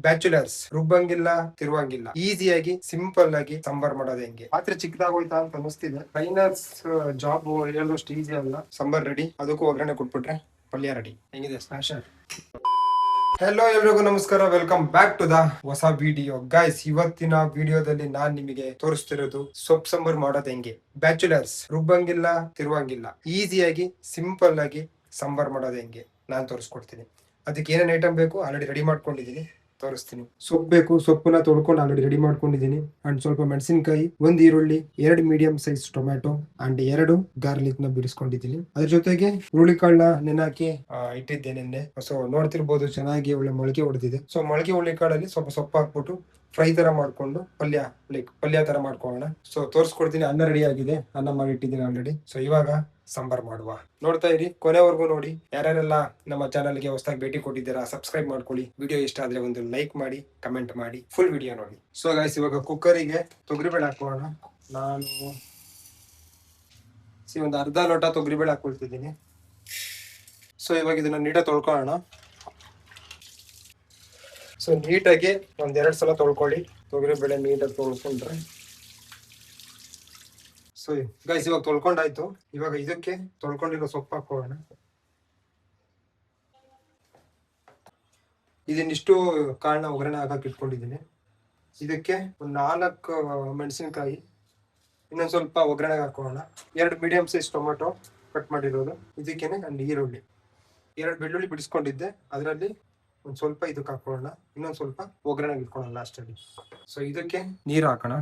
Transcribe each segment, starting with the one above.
Bachelors ರುಬ್ಬಂಗಿಲ್ಲ ತಿರುವಂಗಿಲ್ಲ, ಈಸಿಯಾಗಿ simple ಆಗಿ ಸಾಂಬಾರ್ ಮಾಡೋದು ಹೆಂಗೆ. ಪಾತ್ರೆ ಚಿಕ್ಕದಾಗೋಯ್ತಾ ಅಂತ ಅನಿಸ್ತಿದೆ. ಫೈನಲ್ಸ್ ಜಾಬ್ ಹೇಳೋಷ್ಟು ಈಸಿ ಅಲ್ಲ. ಸಾಂಬಾರ್ ರೆಡಿ, ಅದಕ್ಕೂ ಒಗ್ಗರಣೆ ಕೊಟ್ಬಿಟ್ರೆ ಪಲ್ಯ ರೆಡಿ. ಹೆಂಗಿದೆ ಸ್ಮ್ಯಾಶರ್? ಹೆಲೋ ಎಲ್ರಿಗೂ ನಮಸ್ಕಾರ, ವೆಲ್ಕಮ್ ಬ್ಯಾಕ್ ಟು ದ ಹೊಸ ವಿಡಿಯೋ. ಗೈಸ್, ಇವತ್ತಿನ ವಿಡಿಯೋದಲ್ಲಿ ನಾನ್ ನಿಮಗೆ ತೋರಿಸ್ತಿರೋದು ಸೊಪ್ಪು ಸಾಂಬಾರ್ ಮಾಡೋದು ಹೆಂಗೆ. ಬ್ಯಾಚುಲರ್ಸ್ ರುಬ್ಬಂಗಿಲ್ಲ ತಿರುವಂಗಿಲ್ಲ, ಈಸಿಯಾಗಿ ಸಿಂಪಲ್ ಆಗಿ ಸಾಂಬಾರ್ ಮಾಡೋದು ಹೆಂಗೆ ನಾನ್ ತೋರಿಸ್ಕೊಡ್ತೀನಿ. ಅದಕ್ಕೆ ಏನೇನು ಐಟಮ್ ಬೇಕು ಆಲ್ರೆಡಿ ರೆಡಿ ಮಾಡ್ಕೊಂಡಿದ್ದೀನಿ, ತೋರಿಸ್ತೀನಿ. ಸೊಪ್ಪು ಬೇಕು, ಸೊಪ್ಪನ್ನ ತೊಳ್ಕೊಂಡು ಆಲ್ರೆಡಿ ರೆಡಿ ಮಾಡ್ಕೊಂಡಿದ್ದೀನಿ. ಅಂಡ್ ಸ್ವಲ್ಪ ಮೆಣಸಿನಕಾಯಿ, ಒಂದು ಈರುಳ್ಳಿ, 2 medium size tomato and 2 garlic ನ ಬಿಡಿಸ್ಕೊಂಡಿದ್ದೀನಿ. ಅದ್ರ ಜೊತೆಗೆ ಹುರುಳಿಕಾಳನ್ನ ನೆನಾಕಿ ಇಟ್ಟಿದ್ದೆ ನಿನ್ನೆ. ಸೊ ನೋಡ್ತಿರ್ಬೋದು, ಚೆನ್ನಾಗಿ ಒಳ್ಳೆ ಮೊಳಕೆ ಹೊಡೆದಿದೆ. ಸೊ ಮೊಳಕೆ ಹುರುಳಿಕಾಳಲ್ಲಿ ಸ್ವಲ್ಪ ಸೊಪ್ಪು ಹಾಕ್ಬಿಟ್ಟು ಫ್ರೈ ತರ ಮಾಡ್ಕೊಂಡು ಪಲ್ಯ ತರ ಮಾಡ್ಕೊಳ್ಳೋಣ. ಸೊ ತೋರಿಸ್ಕೊಡ್ತೀನಿ. ಅನ್ನ ರೆಡಿ ಆಗಿದೆ, ಅನ್ನ ಮಾಡಿ ಇಟ್ಟಿದ್ದೀನಿ ಆಲ್ರೆಡಿ. ಸೊ ಇವಾಗ ಸಾಂಬಾರ್ ಮಾಡುವ. ನೋಡ್ತಾ ಇರಿ, ಕೊನೆವರೆಗೂ ನೋಡಿ. ಯಾರ್ಯಾರೆಲ್ಲ ನಮ್ಮ ಚಾನಲ್ಗೆ ಹೊಸದಾಗಿ ಭೇಟಿ ಕೊಟ್ಟಿದ್ದೀರಾ ಸಬ್ಸ್ಕ್ರೈಬ್ ಮಾಡ್ಕೊಳ್ಳಿ. ವಿಡಿಯೋ ಇಷ್ಟ ಆದ್ರೆ ಒಂದು ಲೈಕ್ ಮಾಡಿ, ಕಮೆಂಟ್ ಮಾಡಿ, ಫುಲ್ ವಿಡಿಯೋ ನೋಡಿ. ಸೊ ಗೈಸ್, ಇವಾಗ ಕುಕ್ಕರಿಗೆ ತೊಗರಿಬೇಳೆ ಹಾಕೋಣ. ನಾನು ಒಂದು ಅರ್ಧ ಲೋಟ ತೊಗರಿಬೇಳೆ ಹಾಕೊಳ್ತಿದ್ದೀನಿ. ಸೊ ಇವಾಗ ಇದನ್ನ ನೀಟಾಗಿ ತೊಳ್ಕೊಳ್ಳೋಣ. ಸೊ ನೀಟಾಗಿ 1-2 ಸಲ ತೊಳ್ಕೊಳ್ಳಿ. ತೊಗರಿಬೇಳೆ ನೀಟಾಗಿ ತೊಳ್ಕೊಂಡ್ರೆ. ಸೊ ಗೈಸ್, ಇವಾಗ ತೊಳ್ಕೊಂಡಾಯ್ತು. ಇವಾಗ ಇದಕ್ಕೆ ತೊಳ್ಕೊಂಡಿರೋ ಸೊಪ್ಪು ಹಾಕೋಣ. ಇದನ್ನಿಷ್ಟು ಕಾಳನ್ನ ಒಗ್ಗರಣೆ ಹಾಕಕ್ಕೆ ಇಟ್ಕೊಂಡಿದ್ದೀನಿ. ಇದಕ್ಕೆ ಒಂದು 4 ಮೆಣಸಿನಕಾಯಿ, ಇನ್ನೊಂದು ಸ್ವಲ್ಪ ಒಗ್ಗರಣೆಗೆ ಹಾಕೋಣ. 2 ಮೀಡಿಯಂ ಸೈಜ್ ಟೊಮೆಟೊ ಕಟ್ ಮಾಡಿರೋದು ಇದಕ್ಕೇನೆ. ಅಂಡ್ ಈರುಳ್ಳಿ, 2 ಬೆಳ್ಳುಳ್ಳಿ ಬಿಡಿಸ್ಕೊಂಡಿದ್ದೆ, ಅದರಲ್ಲಿ ಒಂದು ಸ್ವಲ್ಪ ಇದಕ್ಕೆ ಹಾಕೋಣ. ಇನ್ನೊಂದು ಸ್ವಲ್ಪ ಒಗ್ಗರಣೆಗೆ ಇಟ್ಕೊಳ್ಳೋಣ ಲಾಸ್ಟಲ್ಲಿ. ಸೊ ಇದಕ್ಕೆ ನೀರು ಹಾಕೋಣ.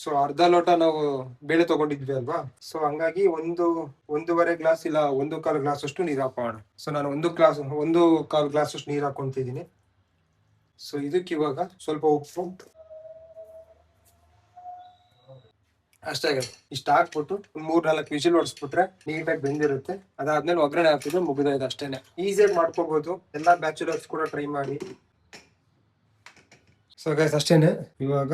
ಸೊ ಅರ್ಧ ಲೋಟ ನಾವು ಬೇಳೆ ತಗೊಂಡಿದ್ವಿ ಅಲ್ವಾ, ಸೊ ಹಂಗಾಗಿ 1.5 ಗ್ಲಾಸ್ ಇಲ್ಲ 1/4 ಗ್ಲಾಸ್ ಅಷ್ಟು ನೀರು ಹಾಕೋಣ. ಸೊ ನಾನು 1/4 ಗ್ಲಾಸ್ ಅಷ್ಟು ನೀರು ಹಾಕೊಂತಿದ್ದೀನಿ. ಸೊ ಇದಕ್ಕೆ ಇವಾಗ ಸ್ವಲ್ಪ ಉಪ್ಪು ಅಷ್ಟೇ. ಇಷ್ಟ ಹಾಕ್ಬಿಟ್ಟು ಒಂದು 3-4 ವಿಜಿಲ್ ಹೊಡಿಸ್ಬಿಟ್ರೆ ನೀಟಾಗಿ ಬೆಂದಿರುತ್ತೆ. ಅದಾದ್ಮೇಲೆ ಒಗ್ಗರಣೆ ಹಾಕಿದ್ರೆ ಮುಗಿದೋಯ್ತು, ಅಷ್ಟೇನೆ. ಈಸಿಯಾಗಿ ಮಾಡ್ಕೋಬಹುದು, ಎಲ್ಲಾ ಬ್ಯಾಚುಲರ್ಸ್ ಕೂಡ ಟ್ರೈ ಮಾಡಿ. ಸೊ ಗೈಸ್, ಅಷ್ಟೇನೆ. ಇವಾಗ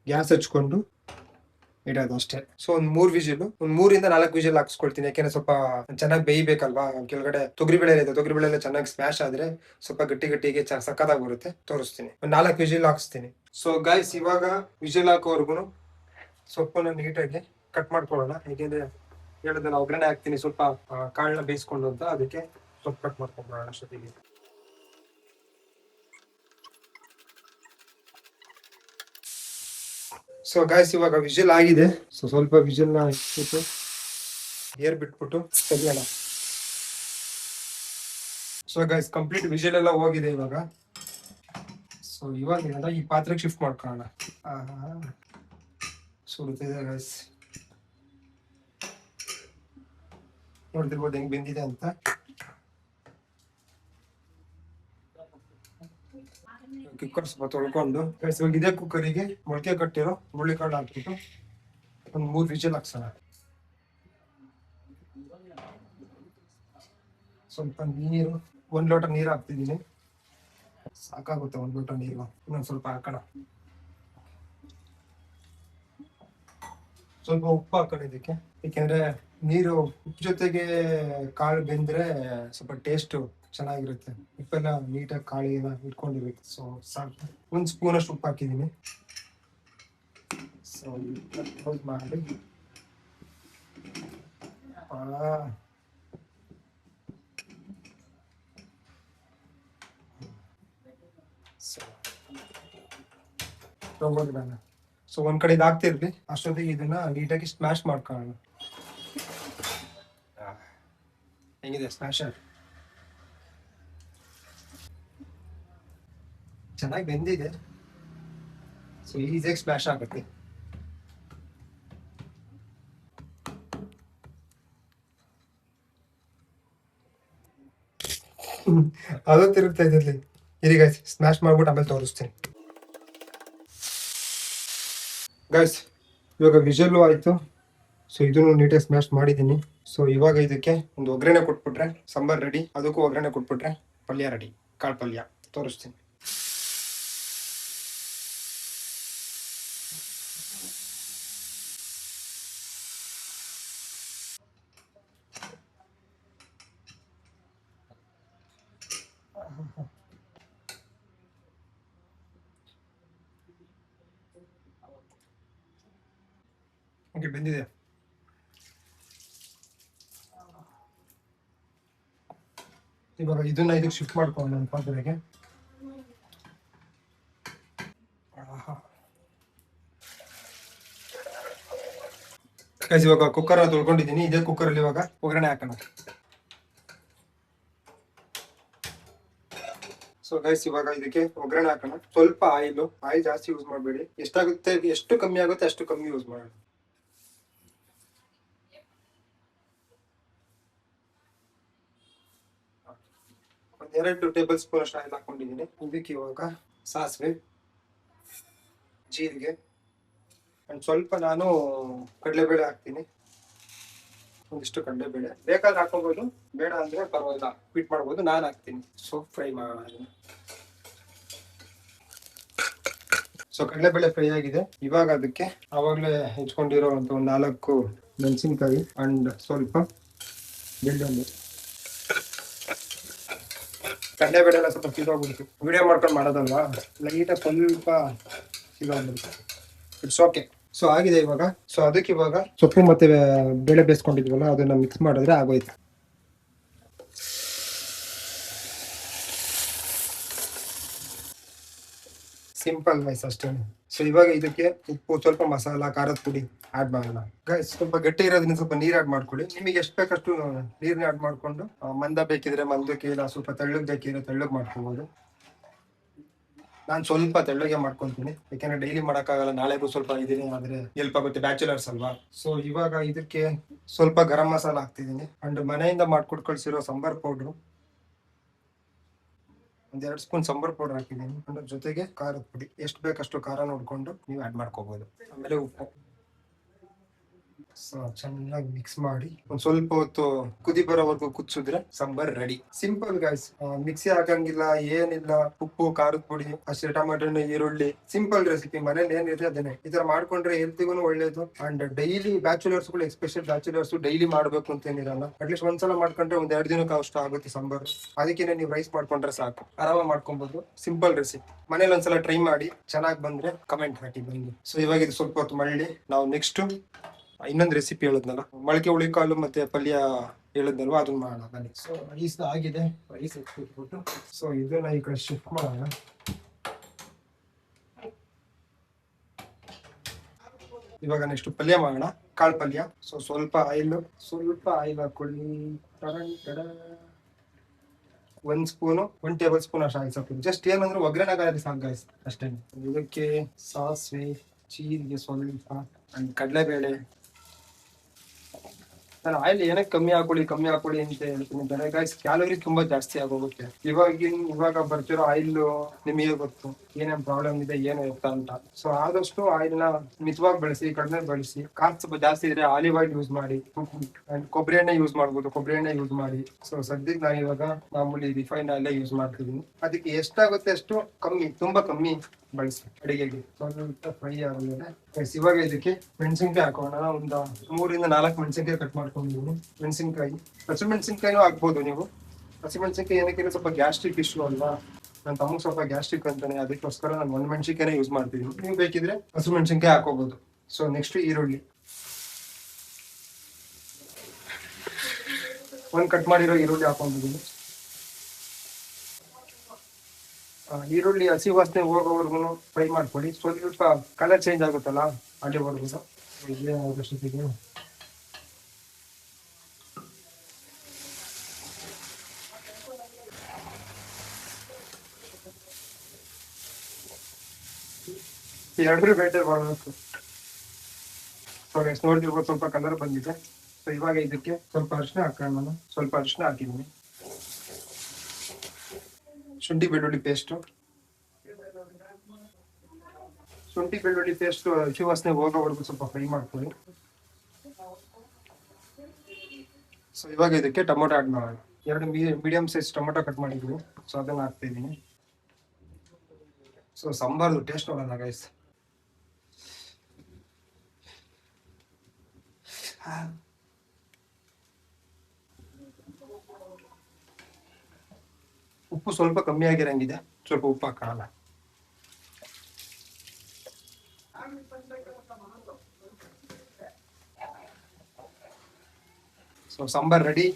ಗ್ಯಾಸ್ ಹಚ್ಕೊಂಡು ಇಡೋದು ಅಷ್ಟೇ. ಸೊ ಒಂದು 3-4 ವಿಜಿಲ್ ಹಾಕ್ಸ್ಕೊಳ್ತೀನಿ. ಯಾಕೆಂದ್ರೆ ಸ್ವಲ್ಪ ಚೆನ್ನಾಗಿ ಬೇಯ್ಬೇಕಲ್ವಾ. ಕೆಳಗಡೆ ತೊಗರಿಬೇಳೆ ಇದೆ, ತೊಗರಿಬೇಳೆ ಚೆನ್ನಾಗಿ ಸ್ಮ್ಯಾಶ್ ಆದ್ರೆ ಸ್ವಲ್ಪ ಗಟ್ಟಿಗೆ ಸಕ್ಕತ್ತಾಗಿ ಬರುತ್ತೆ. ತೋರಿಸ್ತೀನಿ. ಒಂದು 4 ವಿಜಿಲ್ ಹಾಕ್ಸ್ತೀನಿ. ಸೊ ಗೈಸ್, ಇವಾಗ ವಿಜಿಲ್ ಹಾಕೋವರೆಗೂ ಸೊಪ್ಪನ್ನ ನೀಟಾಗಿ ಕಟ್ ಮಾಡ್ಕೊಳ್ಳೋಣ. ಹೇಗೆಂದ್ರೆ ಹೇಳಿದ್ರೆ ನಾವು ಒಗ್ಗರಣೆ ಹಾಕ್ತೀನಿ, ಸ್ವಲ್ಪ ಕಾಳನ್ನ ಬೇಯಿಸ್ಕೊಂಡು ಅಂತ, ಅದಕ್ಕೆ ಸೊಪ್ಪು ಕಟ್ ಮಾಡ್ಕೊಂಡ್ಬಿಡೋಣ ಅಷ್ಟೊತ್ತಿಗೆ. ಸೊ ಗಾಯ್ಸ್, ಇವಾಗ ವಿಜಿಲ್ ಆಗಿದೆ. ಸೊ ಸ್ವಲ್ಪ ವಿಜಿಲ್ನ ಇಟ್ಬಿಟ್ಟು ಏರ್ ಬಿಟ್ಬಿಟ್ಟು ತೆಗಿಯೋಣ. ಸೊ ಗೈಸ್, ಕಂಪ್ಲೀಟ್ ವಿಜಿಲ್ ಎಲ್ಲ ಹೋಗಿದೆ ಇವಾಗ. ಸೊ ಇವಾಗ ಈ ಪಾತ್ರೆಗೆ ಶಿಫ್ಟ್ ಮಾಡ್ಕೊಳ್ಳೋಣ. ಸುಡುತ್ತಿದೆ ಗೈಸ್, ನೋಡ್ತಿರ್ಬೋದು ಹೆಂಗ್ ಬೆಂದಿದೆ ಅಂತ. ಕುಕ್ಕರ್ ಸ್ವಲ್ಪ ತೊಳ್ಕೊಂಡು ಗೈಸ್, ಇವಾಗ ಇದೇ ಕುಕ್ಕರಿಗೆ ಮೊಳಕೆ ಕಟ್ಟಿರೋ ಹುರುಳಿಕಾಳು ಹಾಕ್ಬಿಟ್ಟು ಒಂದು 3 ವಿಜಿಲ್ ಹಾಕ್ಸೋಣ. ಸ್ವಲ್ಪ ನೀರು, 1 ಲೋಟ ನೀರು ಹಾಕ್ತಿದ್ದೀನಿ. ಸಾಕಾಗುತ್ತೆ 1 ಲೋಟ ನೀರು. ಇನ್ನೊಂದು ಸ್ವಲ್ಪ ಹಾಕೋಣ. ಸ್ವಲ್ಪ ಉಪ್ಪು ಹಾಕೋಣ ಇದಕ್ಕೆ, ಯಾಕೆಂದ್ರೆ ನೀರು ಉಪ್ಪು ಜೊತೆಗೆ ಕಾಳು ಬೆಂದ್ರೆ ಸ್ವಲ್ಪ ಟೇಸ್ಟ್ ಚೆನ್ನಾಗಿರುತ್ತೆ. ಉಪ್ಪೆಲ್ಲ ನೀಟಾಗಿ ಕಾಳಿಗೆಲ್ಲ ಇಟ್ಕೊಂಡಿರುತ್ತೆ. ಸೊ ಸಾಕು, 1 ಸ್ಪೂನ್ ಅಷ್ಟು ಉಪ್ಪು ಹಾಕಿದ್ದೀನಿ. ಸೊ ಮಾಡಿ ತಗೊಂಡ್ಬಿಡೋಣ. ಸೊ ಒಂದ್ ಕಡೆ ಇದಾಗ್ತಿರ್ಲಿ, ಅಷ್ಟೊತ್ತಿಗೆ ಇದನ್ನ ನೀಟಾಗಿ ಸ್ಮ್ಯಾಶ್ ಮಾಡ್ಕೊಳ್ಳೋಣ. ಹೆಂಗಿದೆ ಸ್ಮ್ಯಾಶರ್? ಚೆನ್ನಾಗಿ ಬೆಂದಿದೆ. ಸೊ ಈಸಿಯಾಗಿ ಸ್ಮ್ಯಾಶ್ ಆಗುತ್ತೆ. ಅದು ತಿರುಗ್ತಾ ಇದ್ರಲ್ಲಿ. ಈಗ ಸ್ಮ್ಯಾಶ್ ಮಾಡ್ಬಿಟ್ಟು ಆಮೇಲೆ ತೋರಿಸ್ತೀನಿ. ಗೈಸ್, ಇವಾಗ ವಿಜಲ್ಲು ಆಯ್ತು. ಸೊ ಇದನ್ನು ನೀಟಾಗಿ ಸ್ಮ್ಯಾಶ್ ಮಾಡಿದ್ದೀನಿ. ಸೊ ಇವಾಗ ಇದಕ್ಕೆ ಒಂದು ಒಗ್ಗರಣೆ ಕೊಟ್ಬಿಟ್ರೆ ಸಾಂಬಾರ್ ರೆಡಿ. ಅದಕ್ಕೂ ಒಗ್ಗರಣೆ ಕೊಟ್ಬಿಟ್ರೆ ಪಲ್ಯ ರೆಡಿ, ಕಾಳು ಪಲ್ಯ. ತೋರಿಸ್ತೀನಿ. ಓಕೆ, ಬೆಂದಿದೆ. ಇವಾಗ ಇದನ್ನ ಇದಕ್ಕೆ ಶಿಫ್ಟ್ ಮಾಡ್ಕೊಂಡು ನನ್ನ ಪಾತ್ರೆಗೆ. ಇವಾಗ ಕುಕ್ಕರ್ ತೊಳ್ಕೊಂಡಿದ್ದೀನಿ. ಇದೇ ಕುಕ್ಕರಲ್ಲಿ ಇವಾಗ ಒಗ್ಗರಣೆ ಹಾಕೋಣ. ಸೊ ಗೈಸ್, ಇವಾಗ ಇದಕ್ಕೆ ಒಗ್ಗರಣೆ ಹಾಕೋಣ. ಸ್ವಲ್ಪ ಆಯಿಲ್ ಜಾಸ್ತಿ ಯೂಸ್ ಮಾಡಬೇಡಿ. ಎಷ್ಟಾಗುತ್ತೆ, ಎಷ್ಟು ಕಮ್ಮಿ ಆಗುತ್ತೆ ಅಷ್ಟು ಕಮ್ಮಿ ಯೂಸ್ ಮಾಡೋಣ. ಒಂದ್ 2 ಟೇಬಲ್ ಸ್ಪೂನ್ ಅಷ್ಟು ಆಯಿಲ್ ಹಾಕೊಂಡಿದ್ದೀನಿ. ಇದಕ್ಕೆ ಇವಾಗ ಸಾಸಿವೆ, ಜೀರಿಗೆ ಅಂಡ್ ಸ್ವಲ್ಪ ನಾನು ಕಡಲೆಬೇಳೆ ಹಾಕ್ತೀನಿ. ಒಂದಿಷ್ಟು ಕಡಲೆಬೇಳೆ ಬೇಕಾದ್ರೆ ಹಾಕೋಬಹುದು, ಬೇಡ ಅಂದ್ರೆ ಪರವಾಗಿಲ್ಲ, ಫಿಟ್ ಮಾಡ್ಬೋದು. ನಾನು ಹಾಕ್ತೀನಿ. ಸೊ ಫ್ರೈ ಮಾಡೋಣ. ಸೊ ಕಡಲೆಬೇಳೆ ಫ್ರೈ ಆಗಿದೆ. ಇವಾಗ ಅದಕ್ಕೆ ಆವಾಗಲೇ ಹೆಚ್ಕೊಂಡಿರೋಂಥ ಒಂದು 4 ಮೆಣಸಿನ್ಕಾಯಿ ಅಂಡ್ ಸ್ವಲ್ಪ ಬೆಳ್ಳುಳ್ಳಿ. ಕಡಲೆಬೇಳೆ ಎಲ್ಲ ಸ್ವಲ್ಪ ಸಿಗೋಗ್ಬಿಡ್ತು, ವಿಡಿಯೋ ಮಾಡ್ಕೊಂಡು ಮಾಡೋದಲ್ವಾ, ಲೈಟಾಗಿ ಸ್ವಲ್ಪ ಸಿಗೋಗ್ಬಿಡ್ತು. It's okay. ಸೊ ಆಗಿದೆ ಇವಾಗ. ಸೊ ಅದಕ್ಕೆ ಇವಾಗ ಸೊಪ್ಪು ಮತ್ತೆ ಬೇಳೆ ಬೇಯಿಸ್ಕೊಂಡಿದ್ವಲ್ಲ, ಅದನ್ನ ಮಿಕ್ಸ್ ಮಾಡಿದ್ರೆ ಆಗೋಯ್ತು. ಸಿಂಪಲ್ ಗೈಸ್, ಅಷ್ಟೇ. ಸೊ ಇವಾಗ ಇದಕ್ಕೆ ಉಪ್ಪು, ಸ್ವಲ್ಪ ಮಸಾಲ, ಖಾರದ ಪುಡಿ ಆಡ್ ಮಾಡೋಣ. ಗೈಸ್ ಸ್ವಲ್ಪ ಗಟ್ಟಿ ಇರೋದ್ರಿಂದ ಸ್ವಲ್ಪ ನೀರ್ ಆಡ್ ಮಾಡ್ಕೊಳ್ಳಿ. ನಿಮಗೆ ಎಷ್ಟು ಬೇಕಷ್ಟು ನೀರ್ನ ಆಡ್ ಮಾಡ್ಕೊಂಡು, ಮಂದ ಬೇಕಿದ್ರೆ ಮಂದಕ್ಕೆ, ಇಲ್ಲ ಸ್ವಲ್ಪ ತೆಳ್ಳಗ್ ಬೇಕಿದ್ರೆ ತೆಳ್ಳಗ್ ಮಾಡ್ಕೋಬಹುದು. ನಾನು ಸ್ವಲ್ಪ ತೆಳ್ಳಗೆ ಮಾಡ್ಕೊಂತೀನಿ, ಯಾಕೆಂದ್ರೆ ಡೈಲಿ ಮಾಡಕ್ಕಾಗಲ್ಲ. ನಾಳೆಗೂ ಸ್ವಲ್ಪ ಇದೀನಿ, ಆದ್ರೆ ಹೆಲ್ಪ್ ಆಗುತ್ತೆ, ಬ್ಯಾಚುಲರ್ಸ್ ಅಲ್ವಾ. ಸೊ ಇವಾಗ ಇದಕ್ಕೆ ಸ್ವಲ್ಪ ಗರಂ ಮಸಾಲ ಹಾಕ್ತಿದ್ದೀನಿ ಅಂಡ್ ಮನೆಯಿಂದ ಮಾಡ್ಕೊಟ್ ಕಳ್ಸಿರೋ sambar powder, 1-2 spoon sambar powder ಹಾಕಿದ್ದೀನಿ. ಅದ್ರ ಜೊತೆಗೆ ಖಾರದ ಪುಡಿ, ಎಷ್ಟು ಬೇಕಷ್ಟು ಖಾರ ನೋಡ್ಕೊಂಡು ನೀವು ಆಡ್ ಮಾಡ್ಕೋಬಹುದು. ಆಮೇಲೆ ಉಪ್ಪು. ಸೊ ಚೆನ್ನಾಗಿ ಮಿಕ್ಸ್ ಮಾಡಿ ಒಂದ್ ಸ್ವಲ್ಪ ಹೊತ್ತು ಕುದಿ ಬರೋವರೆಗೂ ಕುದಿಸಿದ್ರೆ sambar ready. Simple guys, mixie ಹಾಕಂಗಿಲ್ಲ, ಏನಿಲ್ಲ. ಉಪ್ಪು, ಖಾರದ ಪುಡಿ ಅಷ್ಟೇ, ಟೊಮೆಟೊ, ಈರುಳ್ಳಿ, ಸಿಂಪಲ್ ರೆಸಿಪಿ. ಮನೇಲಿ ಏನಿದೆ ಅದನ್ನೇ ಈ ತರ ಮಾಡ್ಕೊಂಡ್ರೆ ಹೆಲ್ತಿಗೂ ಒಳ್ಳೇದು. ಅಂಡ್ ಡೈಲಿ ಬ್ಯಾಚುಲರ್ಸ್ ಗಳು, ಎಸ್ಪೆಷಲ್ ಬ್ಯಾಚುಲರ್ಸ್ ಡೈಲಿ ಮಾಡ್ಬೇಕು ಅಂತ ಏನಿರಲ್ಲ. ಅಟ್ಲೀಸ್ಟ್ ಒಂದ್ಸಲ ಮಾಡ್ಕೊಂಡ್ರೆ 1-2 ದಿನಕ್ಕೆ ಅಷ್ಟು ಆಗುತ್ತೆ ಸಾಂಬಾರು. ಅದಕ್ಕೆ ನೀವು ರೈಸ್ ಮಾಡ್ಕೊಂಡ್ರೆ ಸಾಕು, ಆರಾಮಾಗಿ ಮಾಡ್ಕೊಬಹುದು. Simple recipe. ಮನೇಲಿ ಒಂದ್ಸಲ ಟ್ರೈ ಮಾಡಿ, ಚೆನ್ನಾಗಿ ಬಂದ್ರೆ ಕಮೆಂಟ್ ಹಾಕಿ ಬಂದು. ಸೊ ಇವಾಗ ಇದು ಸ್ವಲ್ಪ ಹೊತ್ತು ಮಳ್ಳಿ ನಾವು ನೆಕ್ಸ್ಟ್ ಇನ್ನೊಂದು ರೆಸಿಪಿ ಹೇಳಿದ್ನಲ್ಲ, ಮೊಳಕೆ ಹುಳಿಕಾಳು ಮತ್ತೆ ಪಲ್ಯ ಹೇಳಿದ್ನಲ್ವಾ, ಅದನ್ನ ಮಾಡೋಣ ಬನ್ನಿ. ಸೊ ರೈಸ್ ಆಗಿದೆ, ರೈಸ್ ಎತ್ಬಿಟ್ಟು ಸೊ ಇದನ್ನ ಈ ಕಡೆ ಶಿಫ್ಟ್ ಮಾಡೋಣ. ಇವಾಗ ನೆಕ್ಸ್ಟ್ ಪಲ್ಯ ಮಾಡೋಣ, ಕಾಳು ಪಲ್ಯ. ಸೊ ಸ್ವಲ್ಪ ಆಯಿಲ್ ಹಾಕೊಳ್ಳಿ. 1 ಸ್ಪೂನು, 1 ಟೇಬಲ್ ಸ್ಪೂನ್ ಅಷ್ಟು ಆಯಿಲ್ ಸಾಕು. ಜಸ್ಟ್ ಏನಂದ್ರೆ ಒಗ್ಗರಣೆ ಆಗೋದು ಸಾಕು ಗೈಸ್, ಅಷ್ಟೇ. ಇದಕ್ಕೆ ಸಾಸಿವೆ, ಜೀರಿಗೆ ಸ್ವಲ್ಪ ಅಂಡ್ ಕಡಲೆಬೇಳೆ. ನಾನು ಆಯಿಲ್ ಏನಕ್ಕೆ ಕಮ್ಮಿ ಹಾಕೊಳ್ಳಿ ಅಂತ ಹೇಳ್ತೀನಿ ಗೈಸ್, ಕ್ಯಾಲೋರಿ ತುಂಬಾ ಜಾಸ್ತಿ ಆಗೋಗುತ್ತೆ. ಇವಾಗ ಬರ್ತಿರೋ ಆಯಿಲ್ ನಿಮಗೆ ಗೊತ್ತು ಏನೇನ್ ಪ್ರಾಬ್ಲಮ್ ಇದೆ, ಏನು ಇರ್ತಾ ಅಂತ. ಸೊ ಆದಷ್ಟು ಆಯಿಲ್ ನ ಮಿತವಾಗಿ ಬಳಸಿ, ಕಡಿಮೆ ಬಳಸಿ. ಖಾರ ಸ್ವಲ್ಪ ಜಾಸ್ತಿ ಇದ್ರೆ ಆಲಿವ್ ಆಯಿಲ್ ಯೂಸ್ ಮಾಡಿ, ಅಂಡ್ ಕೊಬ್ಬರಿ ಎಣ್ಣೆ ಯೂಸ್ ಮಾಡ್ಬೋದು, ಕೊಬ್ಬರಿ ಎಣ್ಣೆ ಯೂಸ್ ಮಾಡಿ. ಸೊ ಸದ್ಯಕ್ಕೆ ನಾನು ಇವಾಗ ಮಾಮೂಲಿ ರಿಫೈನ್ ಆಯಿಲ್ ಯೂಸ್ ಮಾಡ್ತಿದ್ದೀನಿ. ಅದಕ್ಕೆ ಎಷ್ಟಾಗುತ್ತೆ ಅಷ್ಟು ಕಮ್ಮಿ, ತುಂಬಾ ಕಮ್ಮಿ ಬಳಸಿ ಅಡಿಗೆಗೆ. ಸ್ವಲ್ಪ ಫ್ರೈ ಆದ್ಮೇಲೆ ಇವಾಗ ಇದಕ್ಕೆ ಮೆಣಸಿನ್ಕಾಯಿ ಹಾಕೋಣ. ಒಂದು 3-4 ಮೆಣಸಿನ್ಕಾಯಿ ಕಟ್ ಮಾಡ್ಕೊಂಡಿದ್ದೀನಿ. ಮೆಣಸಿನ್ಕಾಯಿ, ಹಸಿಮೆಣಸಿನ್ಕಾಯಿನೂ ಹಾಕ್ಬೋದು ನೀವು. ಹಸಿಮೆಣಸಿನ್ಕಾಯಿ ಏನಕ್ಕೆ ಸ್ವಲ್ಪ ಗ್ಯಾಸ್ಟ್ರಿಕ್ ಇಶ್ಯೂ ಅಲ್ವಾ, ನನ್ನ ತಮ್ಮಗೆ ಸ್ವಲ್ಪ ಗ್ಯಾಸ್ಟ್ರಿಕ್ ಅಂತಾನೆ, ಅದಕ್ಕೋಸ್ಕರ ನಾನು 1 ಮೆಣಸಿನ್ಕಾಯಿ ಯೂಸ್ ಮಾಡ್ತೀನಿ. ನೀವು ಬೇಕಿದ್ರೆ ಹಸಿಮೆಣಸಿನ್ಕಾಯಿ ಹಾಕೋಬಹುದು. ಸೊ ನೆಕ್ಸ್ಟ್ ಈರುಳ್ಳಿ, 1 ಕಟ್ ಮಾಡಿರೋ ಈರುಳ್ಳಿ ಹಾಕೊಂಡಿದ್ದೀನಿ. ಈರುಳ್ಳಿ ಹಸಿ ವಾಸನೆ ಹೋಗೋವರೆಗೂ ಫ್ರೈ ಮಾಡ್ಕೊಳ್ಳಿ. ಸ್ವಲ್ಪ ಕಲರ್ ಚೇಂಜ್ ಆಗುತ್ತಲ್ಲ ಅಲ್ಲಿವರೆಗೂ. ಜೊತೆಗೆ ಎರಡು ಬೇಟೆ ಮಾಡಬೇಕು. ನೋಡ್ತಿರ್ಬೋದು ಸ್ವಲ್ಪ ಕಲರ್ ಬಂದಿದೆ. ಸೊ ಇವಾಗ ಇದಕ್ಕೆ ಸ್ವಲ್ಪ ಅರಿಶಿನ ಹಾಕೋಣ. ನಾನು ಸ್ವಲ್ಪ ಅರಿಶಿನ ಹಾಕಿದ್ದೀನಿ. ಶುಂಠಿ ಬೆಳ್ಳುಳ್ಳಿ ಪೇಸ್ಟು, ಹಸಿ ವಾಸನೆ ಹೋಗೋವರೆಗೂ ಸ್ವಲ್ಪ ಫ್ರೈ ಮಾಡ್ಕೊಳ್ಳಿ. ಸೊ ಇವಾಗ ಇದಕ್ಕೆ ಟೊಮೊಟೊ ಆಡ್ ಮಾಡೋಣ. 2 ಮೀಡಿಯಂ ಸೈಜ್ ಟೊಮೊಟೊ ಕಟ್ ಮಾಡಿದ್ವಿ. ಸೊ ಅದನ್ನ ಹಾಕ್ತಾ ಇದ್ದೀನಿ. ಸೊ ಸಾಂಬಾರ್ದು ಟೇಸ್ಟ್ ನೋಡೋಣ ಗೈಸ್. ಉಪ್ಪು ಸ್ವಲ್ಪ ಕಮ್ಮಿ ಆಗಿರಂಗಿದೆ, ಸ್ವಲ್ಪ ಉಪ್ಪು ಹಾಕೋಣ. So sambar ready.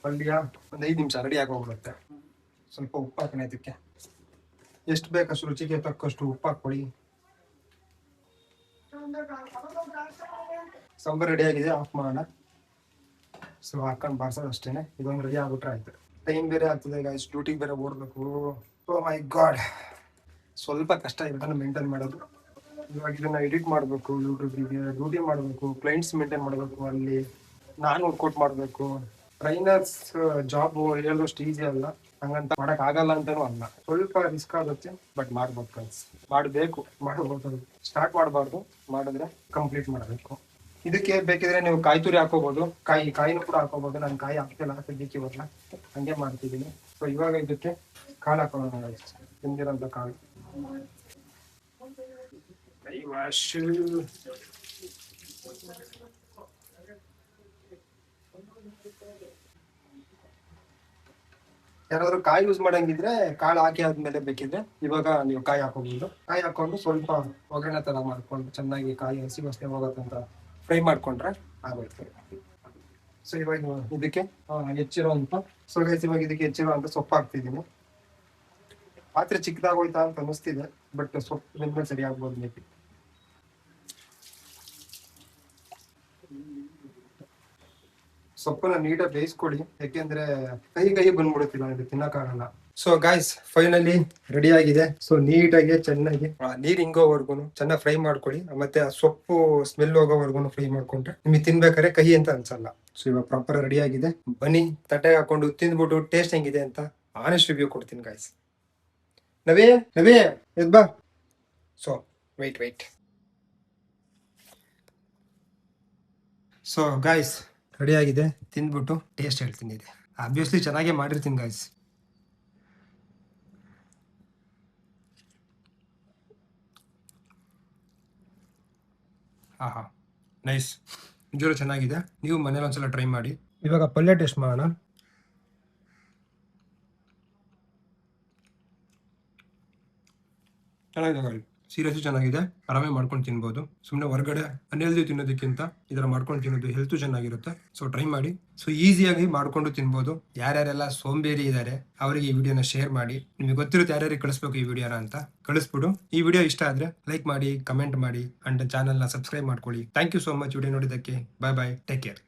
ಪಲ್ಯ ಒಂದು 5 ನಿಮಿಷ ರೆಡಿ ಆಗೋಗ್ಬಿಡುತ್ತೆ. ಸ್ವಲ್ಪ ಉಪ್ಪು ಹಾಕೋಣ ಇದಕ್ಕೆ. ಎಷ್ಟು ಬೇಕಷ್ಟು ರುಚಿಗೆ ತಕ್ಕಷ್ಟು ಉಪ್ಪು ಹಾಕೊಳ್ಳಿ. ಸಾಂಬಾರ್ ರೆಡಿ ಆಗಿದೆ, ಆಫ್ ಮಾಡೋಣ. ಸೊ ಹಾಕೊಂಡು ಬಾರ್ಸೋದು ಅಷ್ಟೇನೆ. ಇದೊಂದು ರೆಡಿ ಆಗ್ಬಿಟ್ರೆ ಆಯ್ತು. ಟೈಮ್ ಬೇರೆ ಆಗ್ತದೆ ಗೈಸ್, ಡ್ಯೂಟಿಗೆ ಬೇರೆ ಓಡಬೇಕು. ಓ ಮೈ ಗಾಡ್, ಸ್ವಲ್ಪ ಕಷ್ಟ ಇದನ್ನ ಮೇಂಟೈನ್ ಮಾಡೋದು. ಇವಾಗ ಇದನ್ನ ಎಡಿಟ್ ಮಾಡಬೇಕು, ಯೂಟ್ಯೂಬಿಗೆ ಡ್ಯೂಟಿ ಮಾಡಬೇಕು, ಕ್ಲೈಂಟ್ಸ್ ಮೇಂಟೈನ್ ಮಾಡಬೇಕು, ಅಲ್ಲಿ ನಾನು ವರ್ಕೌಟ್ ಮಾಡಬೇಕು. ಟ್ರೈನರ್ಸ್ ಜಾಬ್ ಹೇಳೋಷ್ಟು ಈಸಿ ಅಲ್ಲ, ಹಂಗಂತ ಮಾಡಕ್ ಆಗಲ್ಲ ಅಂತಾನೂ ಅಲ್ಲ. ಸ್ವಲ್ಪ ರಿಸ್ಕ್ ಆಗುತ್ತೆ, ಬಟ್ ಮಾಡ್ಬೇಕು ಗೈಸ್, ಮಾಡಬೇಕು. ಮಾಡ್ಬೋದು, ಸ್ಟಾರ್ಟ್ ಮಾಡಬಾರ್ದು, ಮಾಡಿದ್ರೆ ಕಂಪ್ಲೀಟ್ ಮಾಡಬೇಕು. ಇದಕ್ಕೆ ಬೇಕಿದ್ರೆ ನೀವು ಕಾಯಿ ತುರಿ ಹಾಕೋಬಹುದು, ಕಾಯಿನೂ ಕೂಡ ಹಾಕೋಬಹುದು. ನಾನು ಕಾಯಿ ಹಾಕ್ತಿಲ್ಲ ಸದ್ಯಕ್ಕೆ, ಇವಾಗ ಹಂಗೆ ಮಾಡ್ತಿದ್ದೀನಿ. ಸೊ ಇವಾಗ ಇದಕ್ಕೆ ಕಾಳು ಹಾಕೋಣ, ತಿಂದಿರೋಂಥ ಕಾಳು. ಯಾರಾದ್ರೂ ಕಾಯಿ ಯೂಸ್ ಮಾಡಂಗಿದ್ರೆ ಕಾಳು ಹಾಕಿ ಆದ್ಮೇಲೆ ಬೇಕಿದ್ರೆ ಇವಾಗ ನೀವು ಕಾಯಿ ಹಾಕೋಬಹುದು. ಕಾಯಿ ಹಾಕೊಂಡು ಸ್ವಲ್ಪ ಒಗ್ಗರಣೆ ತರ ಮಾಡ್ಕೊಂಡು ಚೆನ್ನಾಗಿ ಕಾಯಿ ಹಸಿ ವಾಸನೆ ಹೋಗತ್ತಂತ ಫ್ರೈ ಮಾಡ್ಕೊಂಡ್ರೆ ಆಗೋಯ್ತು. ಸೊ ಇವಾಗ ಇದಕ್ಕೆ ಹೆಚ್ಚಿರುವಂತ ಇವಾಗ ಇದಕ್ಕೆ ಹೆಚ್ಚಿರುವಂತ ಸೊಪ್ಪು ಹಾಕ್ತಿದ್ದೀನಿ. ಪಾತ್ರೆ ಚಿಕ್ಕದಾಗೋಯ್ತಾ ಅಂತ ಅನಿಸ್ತಿದೆ, ಬಟ್ ಸೊಪ್ಪು ನಿಮ್ಗೆ ಸರಿ ಆಗ್ಬೋದು ಮೇಬಿ. ಸೊಪ್ಪನ್ನ ನೀಟಾಗಿ ಬೇಯಿಸ್ಕೊಡಿ, ಯಾಕೆಂದ್ರೆ ಕೈ ಬಂದ್ಬಿಡುತ್ತಿಲ್ಲ, ಇದು ತಿನ್ನಕ್ಕಾಗಲ್ಲ. ಸೊ ಗಾಯ್ಸ್, ಫೈನಲಿ ರೆಡಿ ಆಗಿದೆ. ಸೊ ನೀಟಾಗಿ ಚೆನ್ನಾಗಿ ನೀರ್ ಹಿಂಗೋವರ್ಗು ಚೆನ್ನಾಗಿ ಫ್ರೈ ಮಾಡ್ಕೊಳ್ಳಿ. ಮತ್ತೆ ಆ ಸೊಪ್ಪು ಸ್ಮೆಲ್ ಹೋಗೋವರ್ಗು ಫ್ರೈ ಮಾಡ್ಕೊಂಡ್ರೆ ನಿಮಗೆ ತಿನ್ಬೇಕಾದ್ರೆ ಕಹಿ ಅಂತ ಅನ್ಸಲ್ಲ. ಸೊ ಇವಾಗ ಪ್ರಾಪರ್ ರೆಡಿ ಆಗಿದೆ. ಬನ್ನಿ ತಟ್ಟೆಗೆ ಹಾಕೊಂಡು ತಿಂದ್ಬಿಟ್ಟು ಟೇಸ್ಟ್ ಹೆಂಗಿದೆ ಅಂತ ಆನೆಸ್ಟ್ ರಿವ್ಯೂ ಕೊಡ್ತೀನಿ ಗಾಯ್ಸ್. ನವೇ ಎದ್ ಬಾ. So white. So guys, ready ಆಗಿದೆ. ತಿಂದ್ಬಿಟ್ಟು ಟೇಸ್ಟ್ ಹೇಳ್ತೀನಿ. ಇದೆ ಆಬ್ವಿಯಸ್ಲಿ ಚೆನ್ನಾಗೇ ಮಾಡಿರ್ತೀನಿ ಗಾಯ್ಸ್. ಆಹಾ, ನೈಸ್, ನಿಜವೂ ಚೆನ್ನಾಗಿದೆ. ನೀವು ಮನೇಲಿ ಒಂದ್ಸಲ ಟ್ರೈ ಮಾಡಿ. ಇವಾಗ ಪಲ್ಯ ಟೇಸ್ಟ್ ಮಾಡೋಣ. ಚೆನ್ನಾಗಿದೆ, ಸೀರಿಯಸ್ಲಿ ಚೆನ್ನಾಗಿದೆ. ಆರಾಮಾಗಿ ಮಾಡ್ಕೊಂಡು ತಿನ್ಬೋದು. ಸುಮ್ಮನೆ ಹೊರಗಡೆ ಅನ್ಹೆಲ್ದಿ ತಿನ್ನೋದಕ್ಕಿಂತ ಇದರ ಮಾಡ್ಕೊಂಡು ತಿನ್ನೋದು ಹೆಲ್ತ್ ಚೆನ್ನಾಗಿರುತ್ತೆ. ಸೊ ಟ್ರೈ ಮಾಡಿ. ಸೊ ಈಸಿಯಾಗಿ ಮಾಡ್ಕೊಂಡು ತಿನ್ಬೋದು. ಯಾರ್ಯಾರೆಲ್ಲ ಸೋಂಬೇರಿ ಇದ್ದಾರೆ ಅವರಿಗೆ ಈ ವಿಡಿಯೋನ ಶೇರ್ ಮಾಡಿ. ನಿಮಗೆ ಗೊತ್ತಿರುತ್ತೆ ಯಾರ್ಯಾರಿಗೆ ಕಳಿಸ್ಬೇಕು ಈ ವಿಡಿಯೋನ ಅಂತ, ಕಳಿಸ್ಬಿಡು. ಈ ವಿಡಿಯೋ ಇಷ್ಟ ಆದ್ರೆ ಲೈಕ್ ಮಾಡಿ, ಕಮೆಂಟ್ ಮಾಡಿ, ಅಂಡ್ ಚಾನಲ್ನ ಸಬ್ಸ್ಕ್ರೈಬ್ ಮಾಡ್ಕೊಳ್ಳಿ. Thank you so much video ನೋಡಿದ್ದಕ್ಕೆ. Bye, take care.